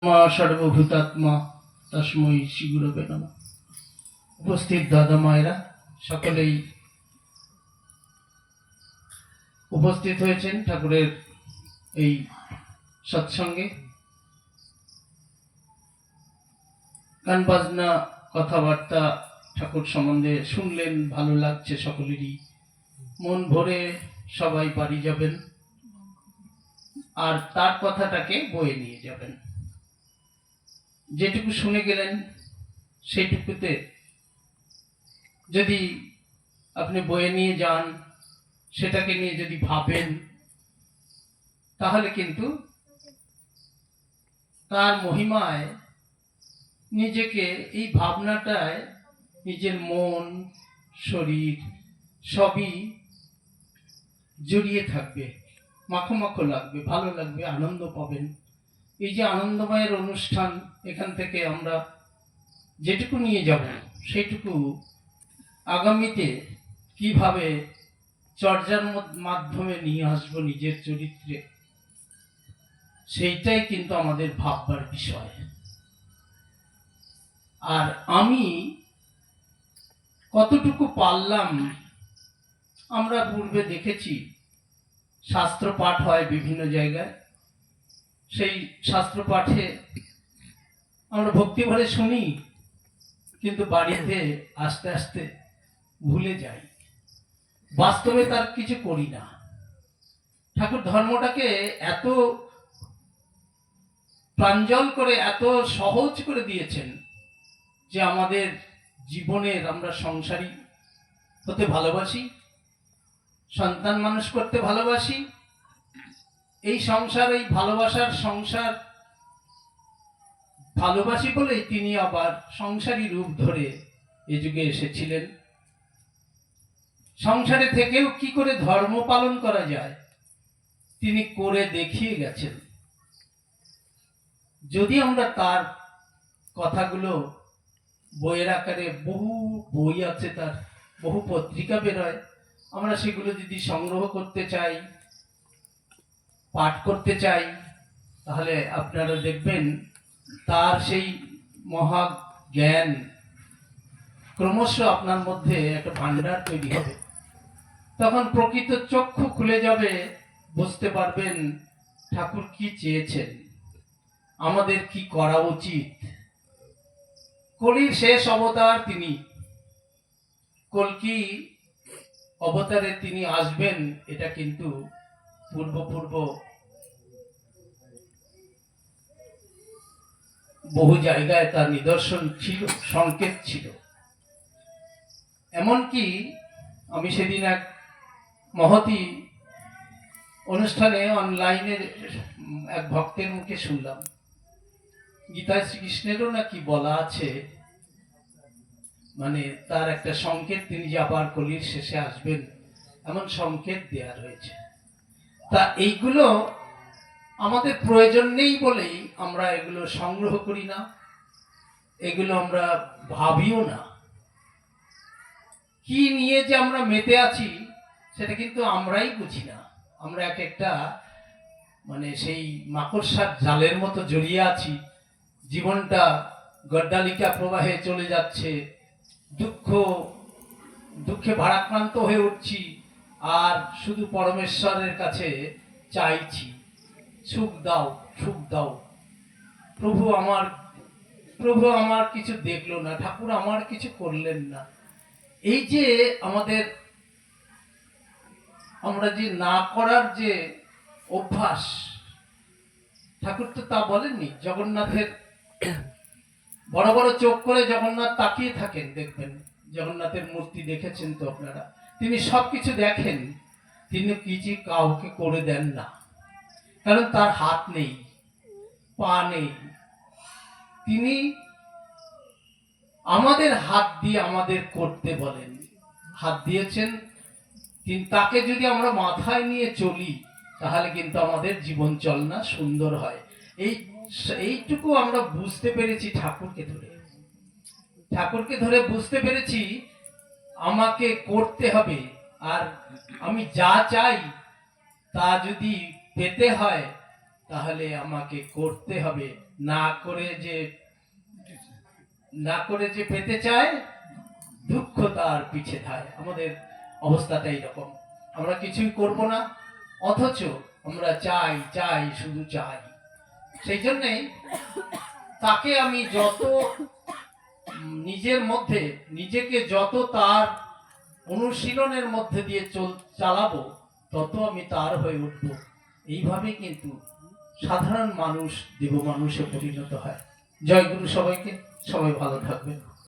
মা সর্বভূতাত্মা তস্मै শ্রী গুরবে নমঃ। উপস্থিত দাদা মায়েরা সকলেই উপস্থিত হয়েছেন ঠাকুরের এই সৎসঙ্গে। গান বাজনা কথাবার্তা ঠাকুর সম্বন্ধে শুনলেন, ভালো লাগছে সকলেরই, মন ভরে সবাই বাড়ি যাবেন আর তার কথাটাকে বয়ে নিয়ে যাবেন। যেটুকু শুনে গেলেন সেইটুকুতে যদি আপনি বয়ে নিয়ে যান, সেটাকে নিয়ে যদি ভাবেন, তাহলে কিন্তু তার মহিমায় নিজেকে এই ভাবনাটায় নিজের মন শরীর সবই জড়িয়ে থাকবে, মাখো মাখো লাগবে, ভালো লাগবে, আনন্দ পাবেন। এই যে আনন্দময়ের অনুষ্ঠান, এখান থেকে আমরা যেটুকু নিয়ে যাব সেইটুকু আগামীতে কিভাবে চর্যার মাধ্যমে নিয়ে আসবো নিজের চরিত্রে, সেইটাই কিন্তু আমাদের ভাববার বিষয়। আর আমি কতটুকু পারলাম, আমরা পূর্বে দেখেছি শাস্ত্র পাঠ হয় বিভিন্ন জায়গায়, সেই শাস্ত্র পাঠে আমরা ভক্তি ভরে শুনি, কিন্তু বাড়িতে আস্তে আস্তে ভুলে যাই, বাস্তবে তার কিছু করি না। ঠাকুর ধর্মটাকে এত প্রাঞ্জল করে, এত সহজ করে দিয়েছেন যে আমাদের জীবনের, আমরা সংসারী হতে ভালোবাসি, সন্তান মানুষ করতে ভালোবাসি, এই সংসার, এই ভালোবাসার সংসার ভালোবাসি বলেই তিনি আবার সংসারী রূপ ধরে এ যুগে এসেছিলেন। সংসারে থেকেও কি করে ধর্ম পালন করা যায় তিনি করে দেখিয়ে গেছেন। যদি আমরা তার কথাগুলো বইয়ের আকারে, বহু বই আছে, তার বহু পত্রিকা বেরোয়, আমরা সেগুলো যদি সংগ্রহ করতে চাই, পাঠ করতে চাই, তাহলে আপনারা দেখবেন তার সেই মহা জ্ঞান ক্রমশ আপনার মধ্যে একটা ভান্ডার তৈরি হবে। তখন প্রকৃত চক্ষু খুলে যাবে, বুঝতে পারবেন ঠাকুর কি চেয়েছেন, আমাদের কি করা উচিত। কলির শেষ অবতার তিনি, কল্কি অবতারে তিনি আসবেন, এটা কিন্তু পূর্ব বহু জায়গায় তার নিদর্শন ছিল, সংকেত ছিল। এমনকি আমি সেদিন এক মহতি অনুষ্ঠানে অনলাইনে এক ভক্তের মুখে শুনলাম, গীতায় শ্রীকৃষ্ণেরও নাকি বলা আছে, মানে তার একটা সংকেত, তিনি যে আবার কলির শেষে আসবেন, এমন সংকেত দেয়া রয়েছে। তা এইগুলো আমাদের প্রয়োজন নেই বলেই আমরা এগুলো সংগ্রহ করি না, এগুলো আমরা ভাবিও না। কি নিয়ে যে আমরা মেতে আছি সেটা কিন্তু আমরাই বুঝি না। আমরা এক একটা মানে সেই মাকড়সার জালের মতো জড়িয়ে আছি, জীবনটা গড্ডালিকা প্রবাহে চলে যাচ্ছে, দুঃখে ভারাক্রান্ত হয়ে উঠছি, আর শুধু পরমেশ্বরের কাছে চাইছি, সুখ দাও, সুখ দাও। প্রভু আমার কিছু দেখলো না, ঠাকুর আমার কিছু করলেন না। এই যে আমরা যে না করার যে অভ্যাস, ঠাকুর তো তা বলেননি। জগন্নাথের বড় বড় চোখ করে জগন্নাথ তাকিয়ে থাকেন, দেখবেন জগন্নাথের মূর্তি দেখেছেন তো আপনারা, তিনি সবকিছু দেখেন, তিনি কিছু কাউকে করে দেন না, কারণ তার হাত নেই, পা নেই। তিনি আমাদের হাত দিয়ে আমাদের করতে বলেন, হাত দিয়েছেন তিনি, তাকে যদি আমরা মাথায় নিয়ে চলি তাহলে কিন্তু আমাদের জীবন চলনা সুন্দর হয়। এইটুকু আমরা বুঝতে পেরেছি ঠাকুরকে ধরে বুঝতে পেরেছি, আমাকে করতে হবে, আর আমি যা চাই তা যদি পেতে হয় তাহলে আমাকে করতে হবে। না করে যে পেতে চায়, দুঃখ তার পিছে ধায়। আমাদের অবস্থাটা এইরকম, আমরা কিছুই করব না, অথচ আমরা চাই চাই শুধু চাই। সেই জন্যেই তাকে আমি যত নিজের মধ্যে নিজেকে যত তার অনুশীলনের মধ্যে দিয়ে চালাবো, তত আমি তার হয়ে উঠবো। এইভাবে কিন্তু সাধারণ মানুষ দেব মানুষে পরিণত হয়। জয় গুরু সবাইকে, সবাই ভালো থাকবেন।